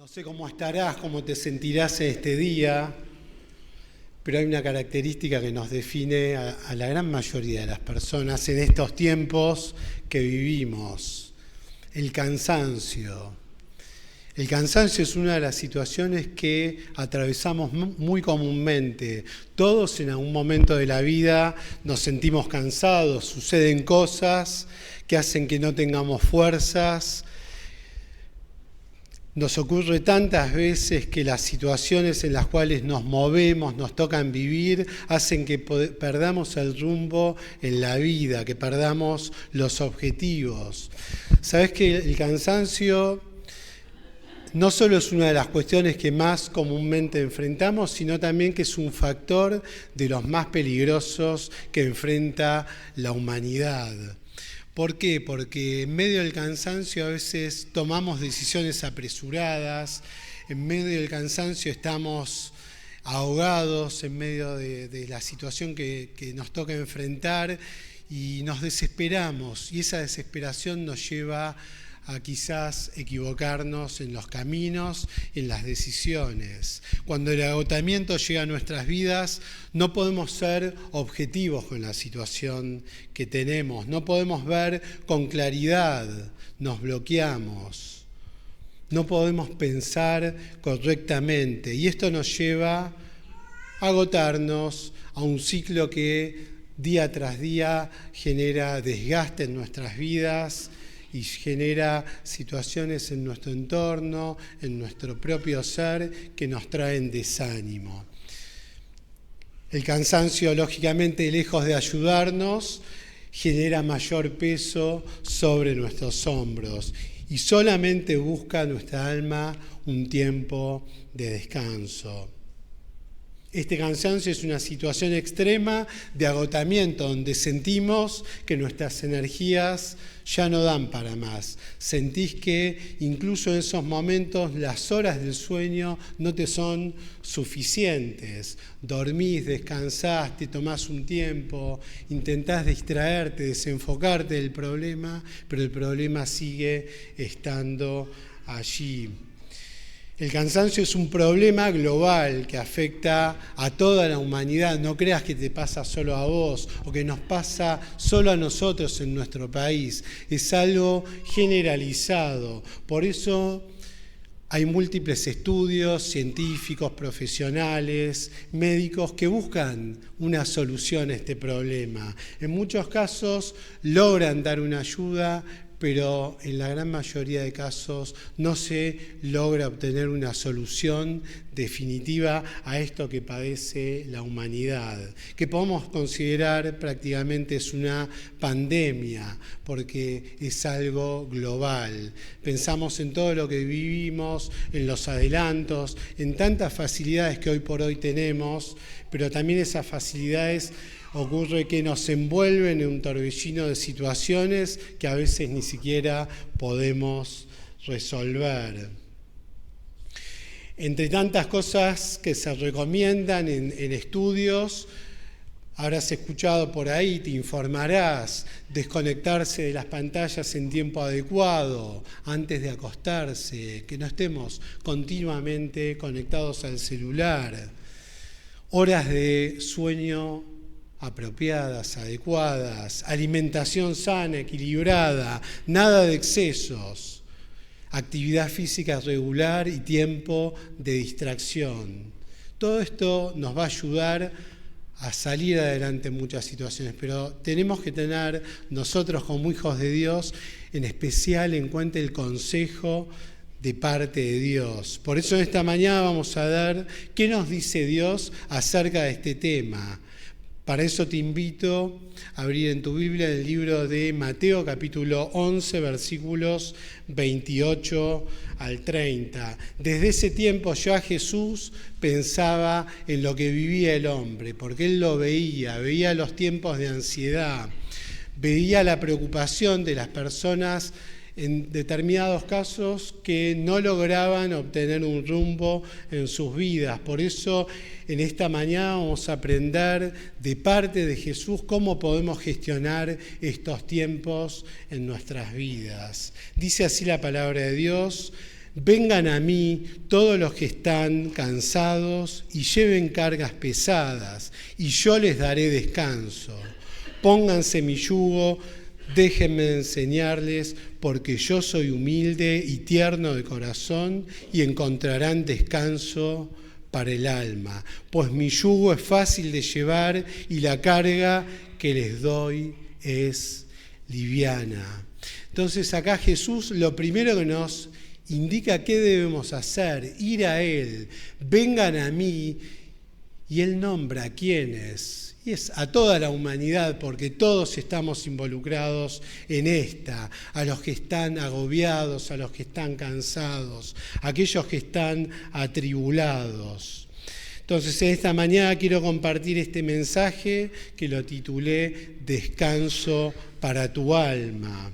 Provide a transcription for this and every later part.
No sé cómo estarás, cómo te sentirás en este día, pero hay una característica que nos define a la gran mayoría de las personas en estos tiempos que vivimos: el cansancio. El cansancio es una de las situaciones que atravesamos muy comúnmente. Todos en algún momento de la vida nos sentimos cansados, suceden cosas que hacen que no tengamos fuerzas. Nos ocurre tantas veces que las situaciones en las cuales nos movemos, nos tocan vivir, hacen que perdamos el rumbo en la vida, que perdamos los objetivos. ¿Sabés que el cansancio no solo es una de las cuestiones que más comúnmente enfrentamos, sino también que es un factor de los más peligrosos que enfrenta la humanidad? ¿Por qué? Porque en medio del cansancio a veces tomamos decisiones apresuradas, en medio del cansancio estamos ahogados en medio de la situación que nos toca enfrentar y nos desesperamos, y esa desesperación nos lleva a quizás equivocarnos en los caminos, en las decisiones. Cuando el agotamiento llega a nuestras vidas, no podemos ser objetivos con la situación que tenemos, no podemos ver con claridad, nos bloqueamos, no podemos pensar correctamente, y esto nos lleva a agotarnos, a un ciclo que día tras día genera desgaste en nuestras vidas y genera situaciones en nuestro entorno, en nuestro propio ser, que nos traen desánimo. El cansancio, lógicamente, lejos de ayudarnos, genera mayor peso sobre nuestros hombros y solamente busca nuestra alma un tiempo de descanso. Este cansancio es una situación extrema de agotamiento, donde sentimos que nuestras energías ya no dan para más. Sentís que incluso en esos momentos las horas del sueño no te son suficientes. Dormís, descansás, te tomás un tiempo, intentás distraerte, desenfocarte del problema, pero el problema sigue estando allí. El cansancio es un problema global que afecta a toda la humanidad. No creas que te pasa solo a vos o que nos pasa solo a nosotros en nuestro país. Es algo generalizado. Por eso hay múltiples estudios científicos, profesionales, médicos que buscan una solución a este problema. En muchos casos logran dar una ayuda, pero en la gran mayoría de casos no se logra obtener una solución definitiva a esto que padece la humanidad, que podemos considerar prácticamente es una pandemia, porque es algo global. Pensamos en todo lo que vivimos, en los adelantos, en tantas facilidades que hoy por hoy tenemos, pero también esas facilidades ocurre que nos envuelven en un torbellino de situaciones que a veces ni siquiera podemos resolver. Entre tantas cosas que se recomiendan en estudios, habrás escuchado por ahí, te informarás, desconectarse de las pantallas en tiempo adecuado, antes de acostarse, que no estemos continuamente conectados al celular, horas de sueño apropiadas, adecuadas, alimentación sana, equilibrada, nada de excesos, actividad física regular y tiempo de distracción. Todo esto nos va a ayudar a salir adelante en muchas situaciones, pero tenemos que tener nosotros como hijos de Dios en especial en cuenta el consejo de parte de Dios. Por eso en esta mañana vamos a ver qué nos dice Dios acerca de este tema. Para eso te invito a abrir en tu Biblia el libro de Mateo, capítulo 11, versículos 28 al 30. Desde ese tiempo ya Jesús pensaba en lo que vivía el hombre, porque él lo veía los tiempos de ansiedad, veía la preocupación de las personas en determinados casos que no lograban obtener un rumbo en sus vidas. Por eso en esta mañana vamos a aprender de parte de Jesús cómo podemos gestionar estos tiempos en nuestras vidas. Dice así la palabra de Dios: Vengan a mí todos los que están cansados y lleven cargas pesadas, y yo les daré descanso. Pónganse mi yugo, déjenme enseñarles, porque yo soy humilde y tierno de corazón, y encontrarán descanso para el alma, pues mi yugo es fácil de llevar y la carga que les doy es liviana. Entonces acá Jesús lo primero que nos indica qué debemos hacer, ir a Él, vengan a mí, y Él nombra a quiénes, y es a toda la humanidad, porque todos estamos involucrados en esta, a los que están agobiados, a los que están cansados, a aquellos que están atribulados. Entonces, esta mañana quiero compartir este mensaje que lo titulé Descanso para tu alma.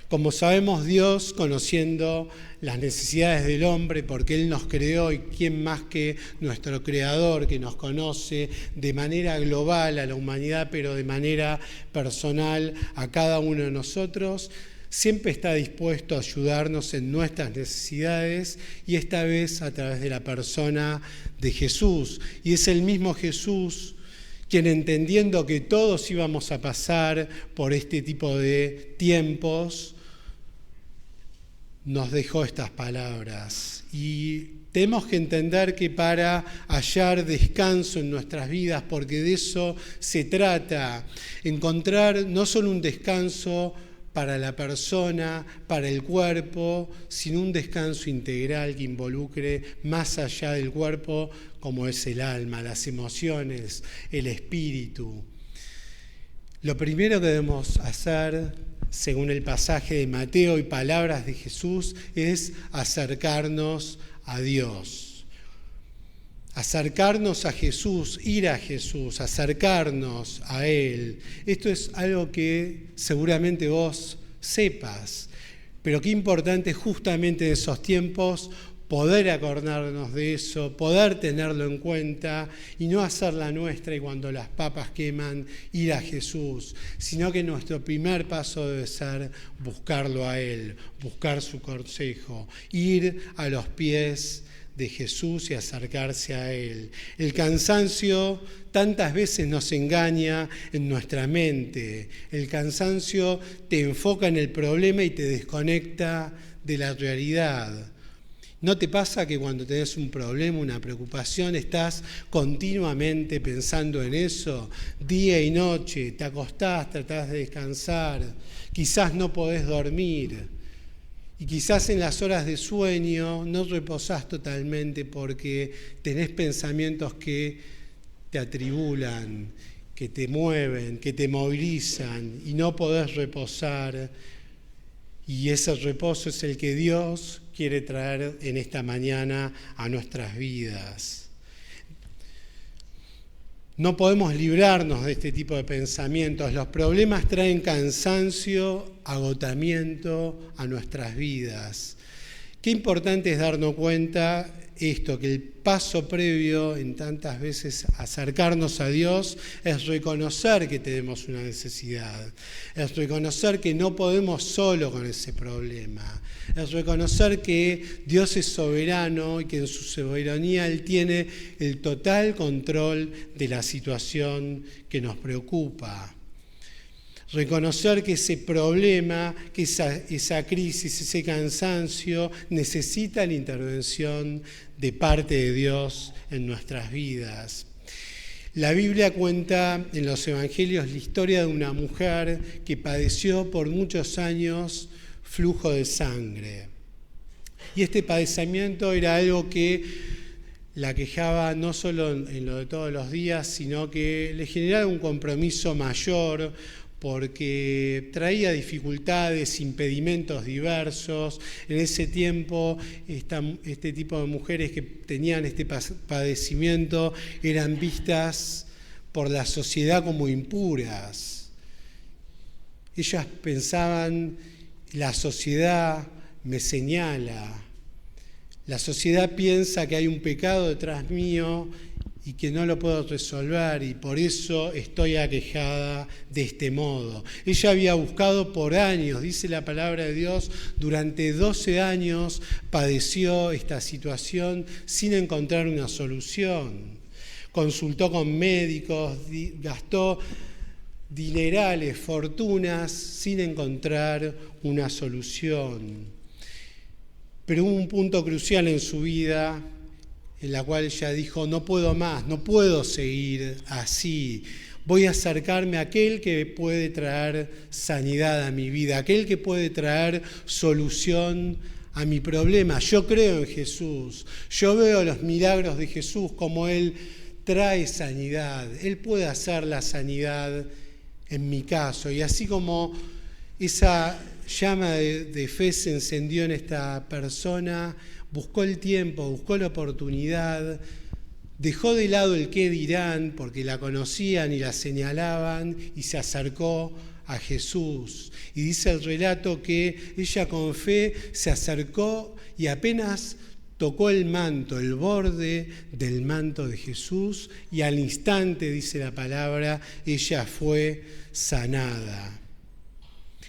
Como sabemos, Dios, conociendo las necesidades del hombre, porque Él nos creó, y quién más que nuestro Creador, que nos conoce de manera global a la humanidad, pero de manera personal a cada uno de nosotros, siempre está dispuesto a ayudarnos en nuestras necesidades, y esta vez a través de la persona de Jesús. Y es el mismo Jesús quien, entendiendo que todos íbamos a pasar por este tipo de tiempos, nos dejó estas palabras. Y tenemos que entender que para hallar descanso en nuestras vidas, porque de eso se trata, encontrar no solo un descanso para la persona, para el cuerpo, sino un descanso integral que involucre más allá del cuerpo, como es el alma, las emociones, el espíritu. Lo primero que debemos hacer, según el pasaje de Mateo y palabras de Jesús, es acercarnos a Dios. Acercarnos a Jesús, ir a Jesús, acercarnos a Él. Esto es algo que seguramente vos sepas, pero qué importante justamente en esos tiempos poder acordarnos de eso, poder tenerlo en cuenta y no hacerla nuestra y cuando las papas queman ir a Jesús, sino que nuestro primer paso debe ser buscarlo a Él, buscar su consejo, ir a los pies de Jesús y acercarse a Él. El cansancio tantas veces nos engaña en nuestra mente. El cansancio te enfoca en el problema y te desconecta de la realidad. ¿No te pasa que cuando tenés un problema, una preocupación, estás continuamente pensando en eso? Día y noche, te acostás, tratás de descansar, quizás no podés dormir. Y quizás en las horas de sueño no reposás totalmente porque tenés pensamientos que te atribulan, que te mueven, que te movilizan y no podés reposar. Y ese reposo es el que Dios quiere traer en esta mañana a nuestras vidas. No podemos librarnos de este tipo de pensamientos. Los problemas traen cansancio, agotamiento a nuestras vidas. Qué importante es darnos cuenta esto, que el paso previo en tantas veces acercarnos a Dios es reconocer que tenemos una necesidad, es reconocer que no podemos solo con ese problema, es reconocer que Dios es soberano y que en su soberanía Él tiene el total control de la situación que nos preocupa. Reconocer que ese problema, que esa crisis, ese cansancio necesita la intervención de parte de Dios en nuestras vidas. La Biblia cuenta en los Evangelios la historia de una mujer que padeció por muchos años flujo de sangre. Y este padecimiento era algo que la quejaba no solo en lo de todos los días, sino que le generaba un compromiso mayor, porque traía dificultades, impedimentos diversos. En ese tiempo, este tipo de mujeres que tenían este padecimiento eran vistas por la sociedad como impuras. Ellas pensaban, la sociedad me señala, la sociedad piensa que hay un pecado detrás mío y que no lo puedo resolver y por eso estoy aquejada de este modo. Ella había buscado por años, dice la palabra de Dios, durante 12 años padeció esta situación sin encontrar una solución. Consultó con médicos, gastó dinerales, fortunas, sin encontrar una solución. Pero hubo un punto crucial en su vida en la cual ella dijo, no puedo más, no puedo seguir así. Voy a acercarme a aquel que puede traer sanidad a mi vida, aquel que puede traer solución a mi problema. Yo creo en Jesús, yo veo los milagros de Jesús como Él trae sanidad. Él puede hacer la sanidad en mi caso. Y así como esa llama de fe se encendió en esta persona, buscó el tiempo, buscó la oportunidad, dejó de lado el qué dirán, porque la conocían y la señalaban, y se acercó a Jesús. Y dice el relato que ella con fe se acercó y apenas tocó el manto, el borde del manto de Jesús, y al instante, dice la palabra, ella fue sanada.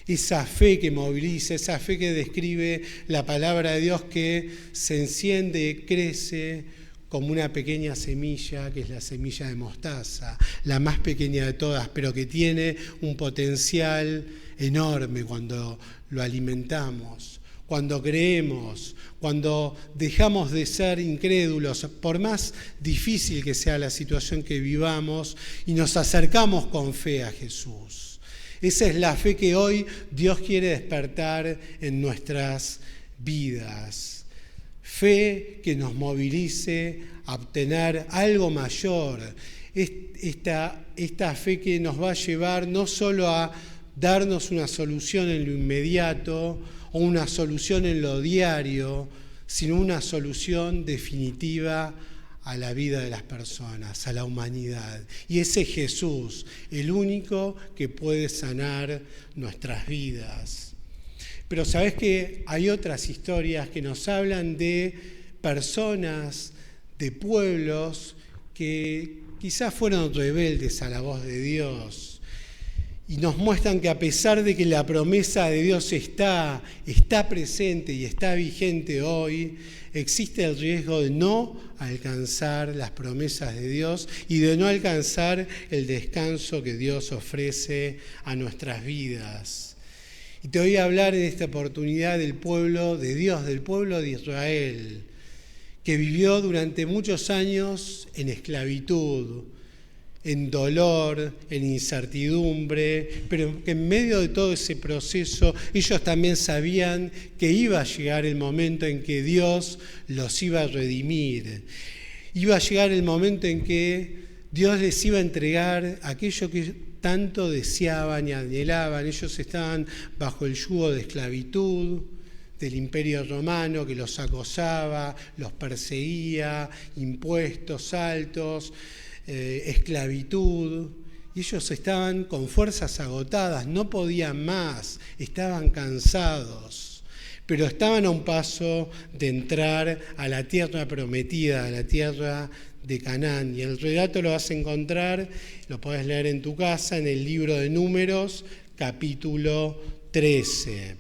Esa fe que moviliza, esa fe que describe la palabra de Dios, que se enciende, crece como una pequeña semilla, que es la semilla de mostaza, la más pequeña de todas, pero que tiene un potencial enorme cuando lo alimentamos, cuando creemos, cuando dejamos de ser incrédulos, por más difícil que sea la situación que vivamos, y nos acercamos con fe a Jesús. Esa es la fe que hoy Dios quiere despertar en nuestras vidas. Fe que nos movilice a obtener algo mayor. Esta fe que nos va a llevar no solo a darnos una solución en lo inmediato o una solución en lo diario, sino una solución definitiva a la vida de las personas, a la humanidad. Y ese es Jesús, el único que puede sanar nuestras vidas. Pero sabés que hay otras historias que nos hablan de personas, de pueblos que quizás fueron rebeldes a la voz de Dios y nos muestran que a pesar de que la promesa de Dios está presente y está vigente hoy, existe el riesgo de no alcanzar las promesas de Dios y de no alcanzar el descanso que Dios ofrece a nuestras vidas. Y te voy a hablar en esta oportunidad del pueblo de Dios, del pueblo de Israel, que vivió durante muchos años en esclavitud, en dolor, en incertidumbre, pero que en medio de todo ese proceso ellos también sabían que iba a llegar el momento en que Dios los iba a redimir. Iba a llegar el momento en que Dios les iba a entregar aquello que tanto deseaban y anhelaban. Ellos estaban bajo el yugo de esclavitud del Imperio Romano que los acosaba, los perseguía, impuestos altos, esclavitud, y ellos estaban con fuerzas agotadas, no podían más, estaban cansados, pero estaban a un paso de entrar a la tierra prometida, a la tierra de Canaán. Y el relato lo vas a encontrar, lo podés leer en tu casa, en el libro de Números, capítulo 13.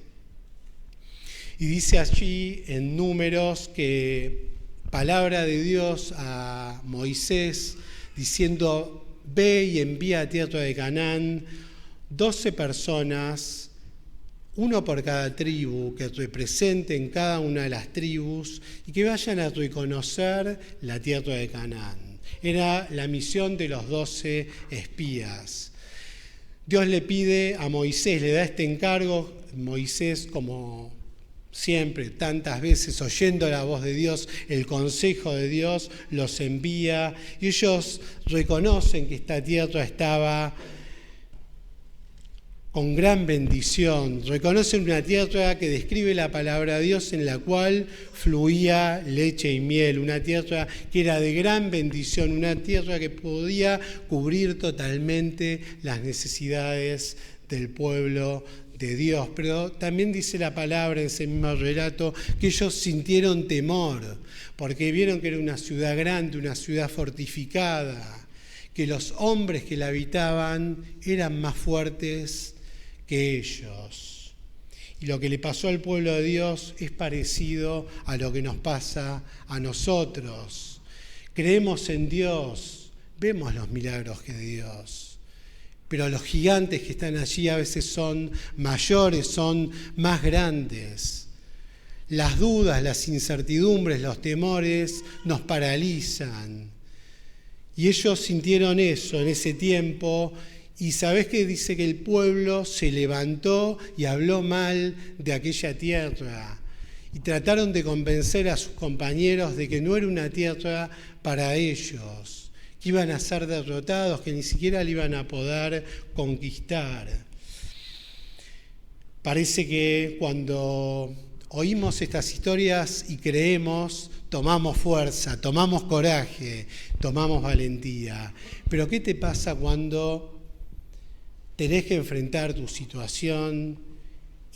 Y dice allí en Números que palabra de Dios a Moisés, diciendo, ve y envía a tierra de Canaán 12 personas, uno por cada tribu, que representen cada una de las tribus y que vayan a reconocer la tierra de Canaán. Era la misión de los 12 espías. Dios le pide a Moisés, le da este encargo. Moisés, como siempre, tantas veces, oyendo la voz de Dios, el consejo de Dios, los envía y ellos reconocen que esta tierra estaba con gran bendición. Reconocen una tierra que describe la palabra de Dios en la cual fluía leche y miel, una tierra que era de gran bendición, una tierra que podía cubrir totalmente las necesidades del pueblo de Dios, pero también dice la palabra en ese mismo relato que ellos sintieron temor, porque vieron que era una ciudad grande, una ciudad fortificada, que los hombres que la habitaban eran más fuertes que ellos. Y lo que le pasó al pueblo de Dios es parecido a lo que nos pasa a nosotros. Creemos en Dios, vemos los milagros de Dios, pero los gigantes que están allí a veces son mayores, son más grandes. Las dudas, las incertidumbres, los temores nos paralizan. Y ellos sintieron eso en ese tiempo. Y ¿sabés qué dice? Que el pueblo se levantó y habló mal de aquella tierra. Y trataron de convencer a sus compañeros de que no era una tierra para ellos, que iban a ser derrotados, que ni siquiera la iban a poder conquistar. Parece que cuando oímos estas historias y creemos, tomamos fuerza, tomamos coraje, tomamos valentía. Pero ¿qué te pasa cuando tenés que enfrentar tu situación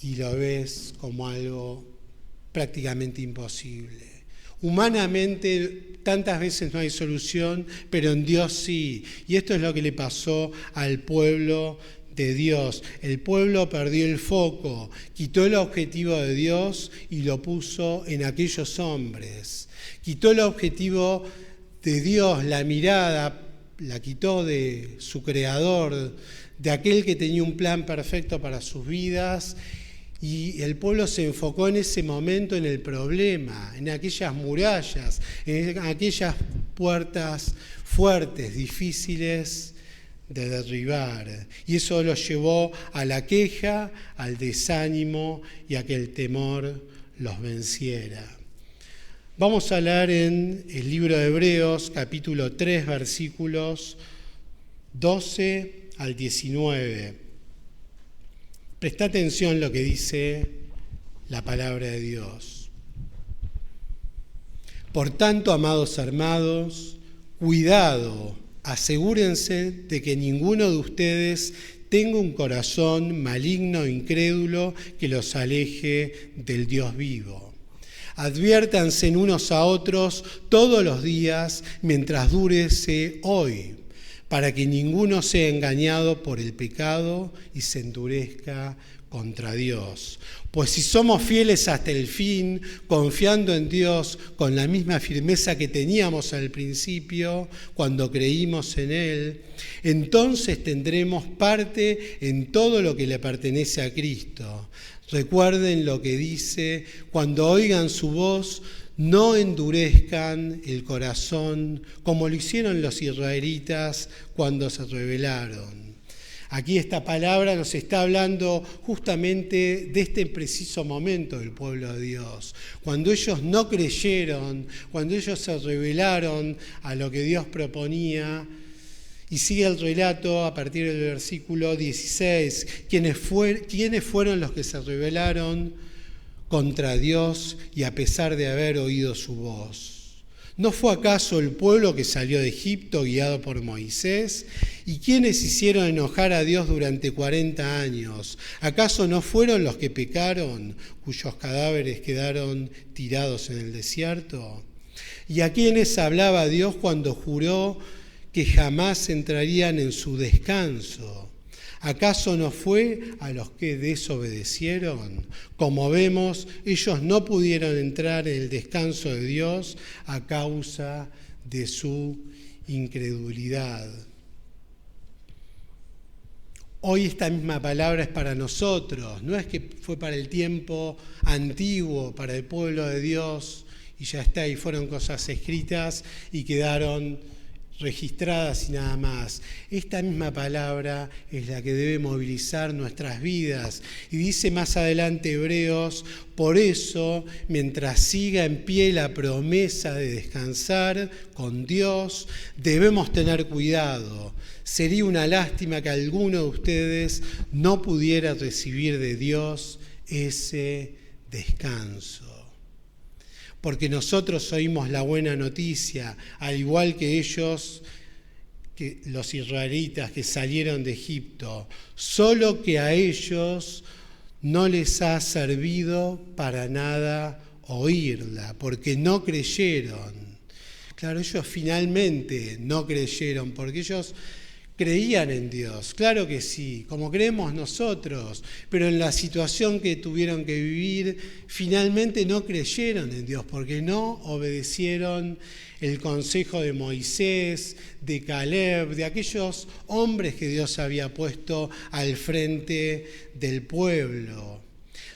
y lo ves como algo prácticamente imposible? Humanamente tantas veces no hay solución, pero en Dios sí. Y esto es lo que le pasó al pueblo de Dios. El pueblo perdió el foco, quitó el objetivo de Dios y lo puso en aquellos hombres. Quitó el objetivo de Dios, la mirada, la quitó de su creador, de aquel que tenía un plan perfecto para sus vidas. Y el pueblo se enfocó en ese momento en el problema, en aquellas murallas, en aquellas puertas fuertes, difíciles de derribar. Y eso los llevó a la queja, al desánimo y a que el temor los venciera. Vamos a leer en el libro de Hebreos, capítulo 3, versículos 12 al 19. Presta atención a lo que dice la palabra de Dios. Por tanto, amados hermanos, cuidado, asegúrense de que ninguno de ustedes tenga un corazón maligno e incrédulo que los aleje del Dios vivo. Adviértanse unos a otros todos los días mientras dure ese hoy, para que ninguno sea engañado por el pecado y se endurezca contra Dios. Pues si somos fieles hasta el fin, confiando en Dios con la misma firmeza que teníamos al principio, cuando creímos en Él, entonces tendremos parte en todo lo que le pertenece a Cristo. Recuerden lo que dice: cuando oigan su voz, no endurezcan el corazón como lo hicieron los israelitas cuando se rebelaron. Aquí esta palabra nos está hablando justamente de este preciso momento del pueblo de Dios. Cuando ellos no creyeron, cuando ellos se rebelaron a lo que Dios proponía. Y sigue el relato a partir del versículo 16. ¿Quiénes fueron los que se rebelaron contra Dios y a pesar de haber oído su voz? ¿No fue acaso el pueblo que salió de Egipto guiado por Moisés? ¿Y quiénes hicieron enojar a Dios durante 40 años? ¿Acaso no fueron los que pecaron, cuyos cadáveres quedaron tirados en el desierto? ¿Y a quiénes hablaba Dios cuando juró que jamás entrarían en su descanso? ¿Acaso no fue a los que desobedecieron? Como vemos, ellos no pudieron entrar en el descanso de Dios a causa de su incredulidad. Hoy esta misma palabra es para nosotros, no es que fue para el tiempo antiguo, para el pueblo de Dios, y ya está, y fueron cosas escritas y quedaron registradas y nada más. Esta misma palabra es la que debe movilizar nuestras vidas. Y dice más adelante Hebreos: por eso, mientras siga en pie la promesa de descansar con Dios, debemos tener cuidado. Sería una lástima que alguno de ustedes no pudiera recibir de Dios ese descanso. Porque nosotros oímos la buena noticia, al igual que ellos, que los israelitas que salieron de Egipto, solo que a ellos no les ha servido para nada oírla, porque no creyeron. Claro, ellos finalmente no creyeron, porque ellos creían en Dios, claro que sí, como creemos nosotros, pero en la situación que tuvieron que vivir, finalmente no creyeron en Dios, porque no obedecieron el consejo de Moisés, de Caleb, de aquellos hombres que Dios había puesto al frente del pueblo.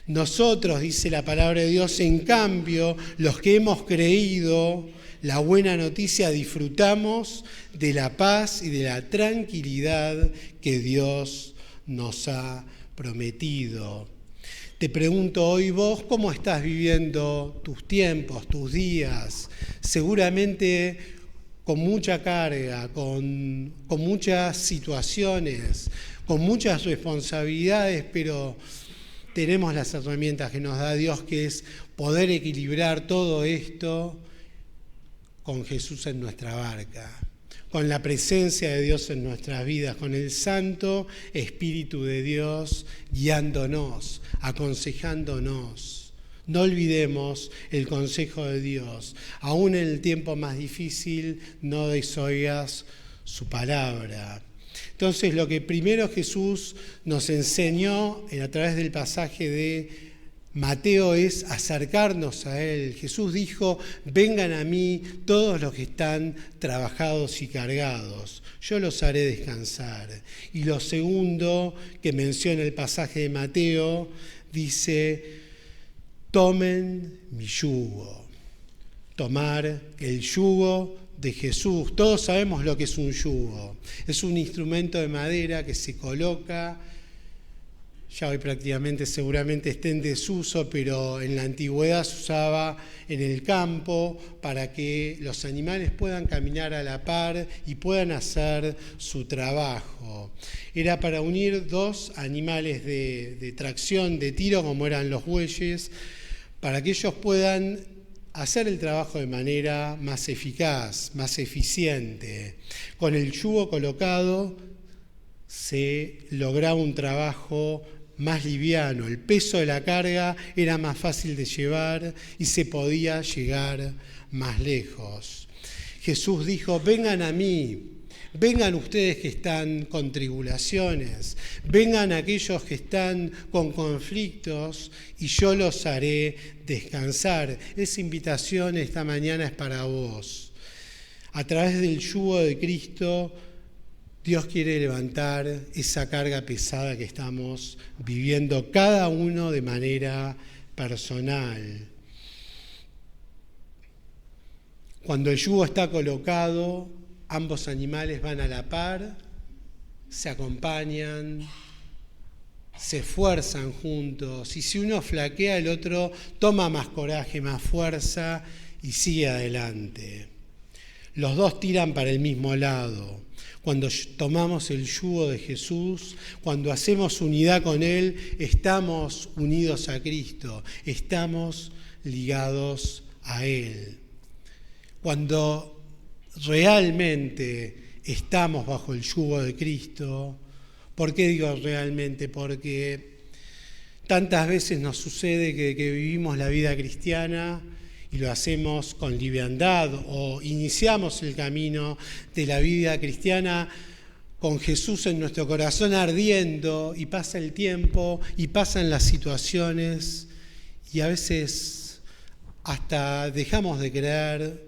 Nosotros, dice la palabra de Dios, en cambio, los que hemos creído la buena noticia, disfrutamos de la paz y de la tranquilidad que Dios nos ha prometido. Te pregunto hoy vos, ¿cómo estás viviendo tus tiempos, tus días? Seguramente con mucha carga, con muchas situaciones, con muchas responsabilidades, pero tenemos las herramientas que nos da Dios, que es poder equilibrar todo esto con Jesús en nuestra barca, con la presencia de Dios en nuestras vidas, con el Santo Espíritu de Dios guiándonos, aconsejándonos. No olvidemos el consejo de Dis. Aún en el tiempo más difícil, no desoigas su palabra. Entonces, lo que primero Jesús nos enseñó a través del pasaje de Mateo es acercarnos a Él. Jesús dijo, vengan a mí todos los que están trabajados y cargados, yo los haré descansar. Y lo segundo que menciona el pasaje de Mateo, dice, tomen mi yugo. Tomar el yugo de Jesús. Todos sabemos lo que es un yugo. Es un instrumento de madera que se coloca. Ya hoy prácticamente seguramente esté en desuso, pero en la antigüedad se usaba en el campo para que los animales puedan caminar a la par y puedan hacer su trabajo. Era para unir dos animales de tracción, de tiro, como eran los bueyes, para que ellos puedan hacer el trabajo de manera más eficaz, más eficiente. Con el yugo colocado se lograba un trabajo más liviano, el peso de la carga era más fácil de llevar y se podía llegar más lejos. Jesús dijo, vengan a mí, vengan ustedes que están con tribulaciones, vengan aquellos que están con conflictos y yo los haré descansar. Esa invitación esta mañana es para vos. A través del yugo de Cristo, Dios quiere levantar esa carga pesada que estamos viviendo cada uno de manera personal. Cuando el yugo está colocado, ambos animales van a la par, se acompañan, se esfuerzan juntos y si uno flaquea, el otro toma más coraje, más fuerza y sigue adelante. Los dos tiran para el mismo lado. Cuando tomamos el yugo de Jesús, cuando hacemos unidad con Él, estamos unidos a Cristo, estamos ligados a Él. Cuando realmente estamos bajo el yugo de Cristo, ¿por qué digo realmente? Porque tantas veces nos sucede que vivimos la vida cristiana y lo hacemos con liviandad o iniciamos el camino de la vida cristiana con Jesús en nuestro corazón ardiendo y pasa el tiempo y pasan las situaciones y a veces hasta dejamos de creer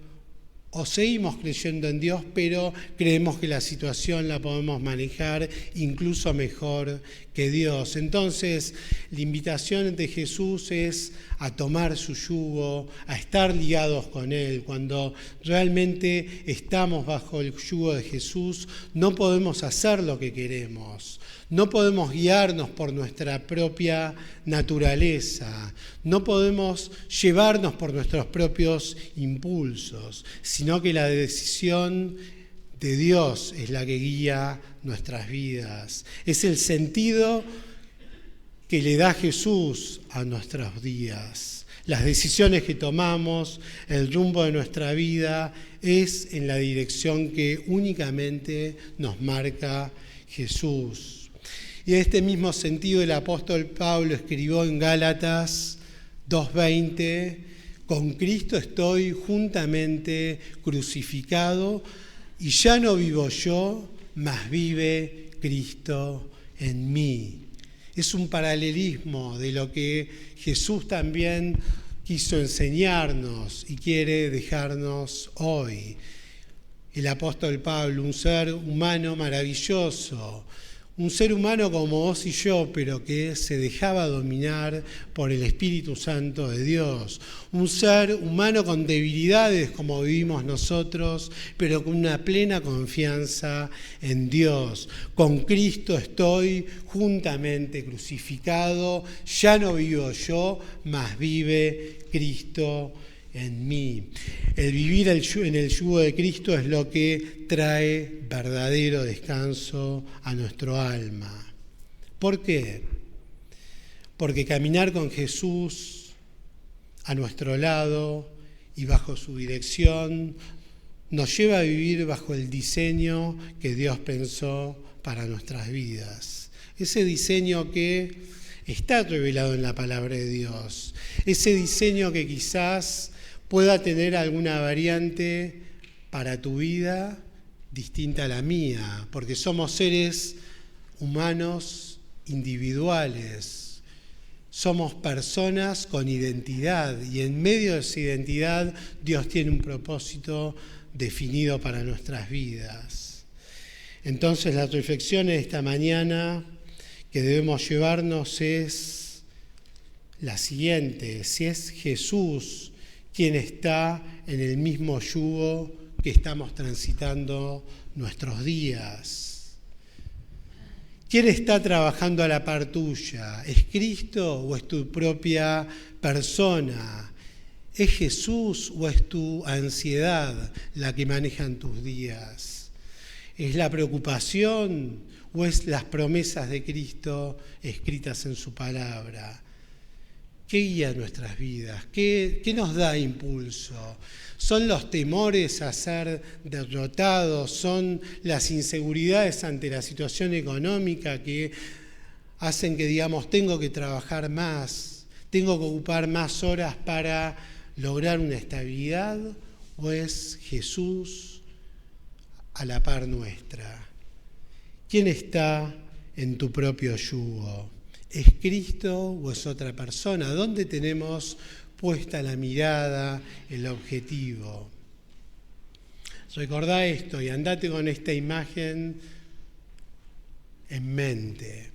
o seguimos creyendo en Dios, pero creemos que la situación la podemos manejar incluso mejor que Dios. Entonces, la invitación de Jesús es a tomar su yugo, a estar ligados con Él. Cuando realmente estamos bajo el yugo de Jesús, no podemos hacer lo que queremos. No podemos guiarnos por nuestra propia naturaleza, no podemos llevarnos por nuestros propios impulsos, sino que la decisión de Dios es la que guía nuestras vidas. Es el sentido que le da Jesús a nuestros días. Las decisiones que tomamos, el rumbo de nuestra vida, es en la dirección que únicamente nos marca Jesús. Y en este mismo sentido el apóstol Pablo escribió en Gálatas 2:20, con Cristo estoy juntamente crucificado y ya no vivo yo, mas vive Cristo en mí. Es un paralelismo de lo que Jesús también quiso enseñarnos y quiere dejarnos hoy. El apóstol Pablo, un ser humano maravilloso, un ser humano como vos y yo, pero que se dejaba dominar por el Espíritu Santo de Dios. Un ser humano con debilidades como vivimos nosotros, pero con una plena confianza en Dios. Con Cristo estoy juntamente crucificado, ya no vivo yo, mas vive Cristo en mí. El vivir en el yugo de Cristo es lo que trae verdadero descanso a nuestro alma. ¿Por qué? Porque caminar con Jesús a nuestro lado y bajo su dirección nos lleva a vivir bajo el diseño que Dios pensó para nuestras vidas. Ese diseño que está revelado en la palabra de Dios. Ese diseño que quizás pueda tener alguna variante para tu vida distinta a la mía, porque somos seres humanos individuales, somos personas con identidad y en medio de esa identidad Dios tiene un propósito definido para nuestras vidas. Entonces la reflexión de esta mañana que debemos llevarnos es la siguiente: si es Jesús quien está en el mismo yugo que estamos transitando nuestros días. ¿Quién está trabajando a la par tuya? ¿Es Cristo o es tu propia persona? ¿Es Jesús o es tu ansiedad la que maneja en tus días? ¿Es la preocupación o es las promesas de Cristo escritas en su palabra? ¿Qué guía nuestras vidas? ¿Qué nos da impulso? ¿Son los temores a ser derrotados? ¿Son las inseguridades ante la situación económica que hacen que digamos tengo que trabajar más, tengo que ocupar más horas para lograr una estabilidad? ¿O es Jesús a la par nuestra? ¿Quién está en tu propio yugo? ¿Es Cristo o es otra persona? ¿Dónde tenemos puesta la mirada, el objetivo? Recordá esto y andate con esta imagen en mente.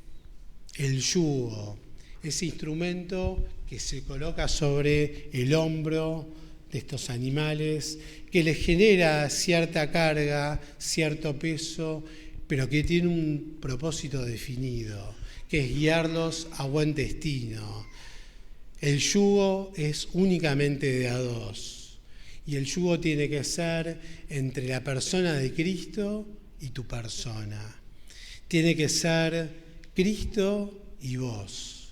El yugo, ese instrumento que se coloca sobre el hombro de estos animales, que les genera cierta carga, cierto peso, pero que tiene un propósito definido, que es guiarlos a buen destino. El yugo es únicamente de a dos, y el yugo tiene que ser entre la persona de Cristo y tu persona. Tiene que ser Cristo y vos.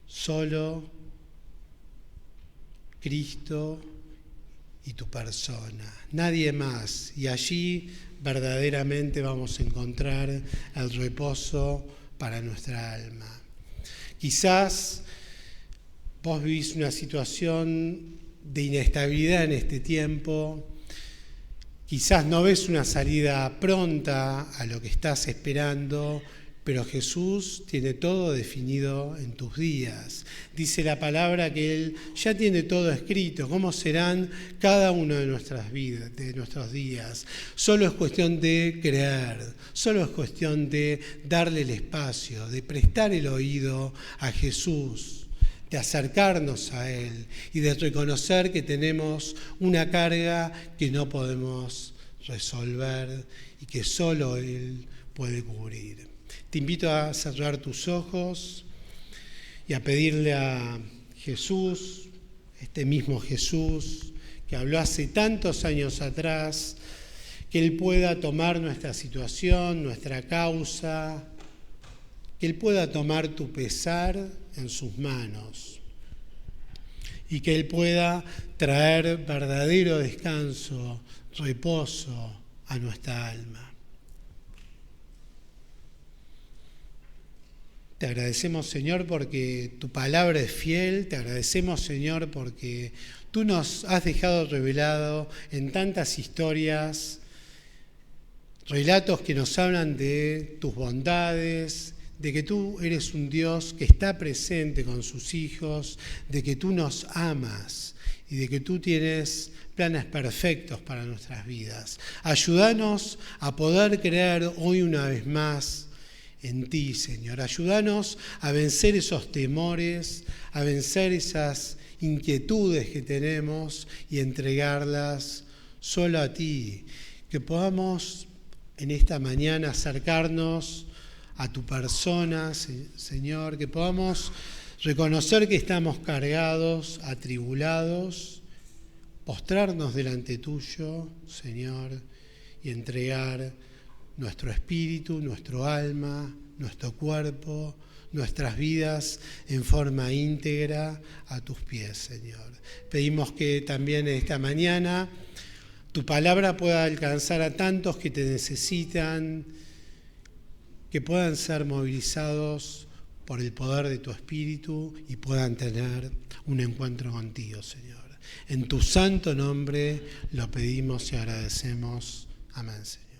Solo Cristo y tu persona. Nadie más. Y allí verdaderamente vamos a encontrar el reposo para nuestra alma. Quizás vos vivís una situación de inestabilidad en este tiempo, quizás no ves una salida pronta a lo que estás esperando, pero Jesús tiene todo definido en tus días. Dice la palabra que Él ya tiene todo escrito, cómo serán cada uno de nuestras vidas, de nuestros días. Solo es cuestión de creer, solo es cuestión de darle el espacio, de prestar el oído a Jesús, de acercarnos a Él y de reconocer que tenemos una carga que no podemos resolver y que solo Él puede cubrir. Te invito a cerrar tus ojos y a pedirle a Jesús, este mismo Jesús que habló hace tantos años atrás, que Él pueda tomar nuestra situación, nuestra causa, que Él pueda tomar tu pesar en sus manos y que Él pueda traer verdadero descanso, reposo a nuestra alma. Te agradecemos, Señor, porque tu palabra es fiel. Te agradecemos, Señor, porque tú nos has dejado revelado en tantas historias, relatos que nos hablan de tus bondades, de que tú eres un Dios que está presente con sus hijos, de que tú nos amas y de que tú tienes planes perfectos para nuestras vidas. Ayúdanos a poder creer hoy una vez más en ti, Señor. Ayúdanos a vencer esos temores, a vencer esas inquietudes que tenemos y entregarlas solo a ti. Que podamos en esta mañana acercarnos a tu persona, Señor, que podamos reconocer que estamos cargados, atribulados, postrarnos delante tuyo, Señor, y entregar nuestro espíritu, nuestro alma, nuestro cuerpo, nuestras vidas en forma íntegra a tus pies, Señor. Pedimos que también esta mañana tu palabra pueda alcanzar a tantos que te necesitan, que puedan ser movilizados por el poder de tu Espíritu y puedan tener un encuentro contigo, Señor. En tu santo nombre lo pedimos y agradecemos. Amén, Señor.